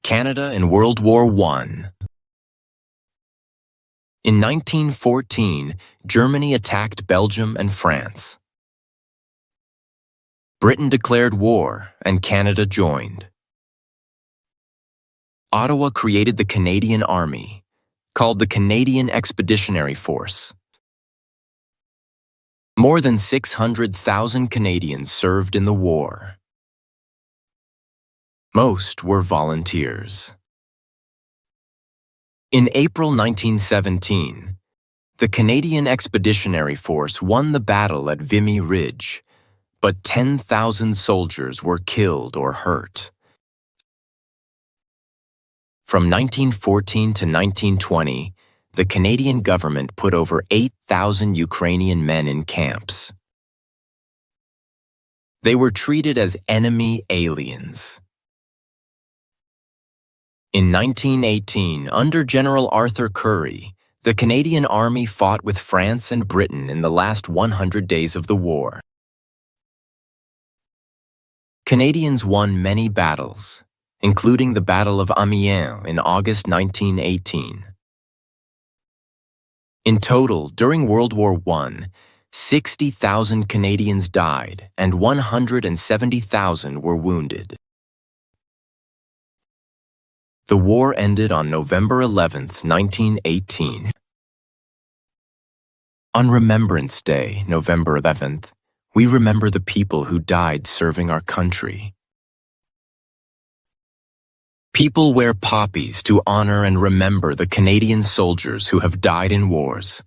Canada in World War I. In 1914, Germany attacked Belgium and France. Britain declared war, and Canada joined. Ottawa created the Canadian Army, called the Canadian Expeditionary Force. More than 600,000 Canadians served in the war. Most were volunteers. In April 1917, the Canadian Expeditionary Force won the battle at Vimy Ridge, but 10,000 soldiers were killed or hurt. From 1914 to 1920, the Canadian government put over 8,000 Ukrainian men in camps. They were treated as enemy aliens. In 1918, under General Arthur Currie, the Canadian Army fought with France and Britain in the last 100 days of the war. Canadians won many battles, including the Battle of Amiens in August 1918. In total, during World War I, 60,000 Canadians died and 170,000 were wounded. The war ended on November 11, 1918. On Remembrance Day, November 11th, we remember the people who died serving our country. People wear poppies to honor and remember the Canadian soldiers who have died in wars.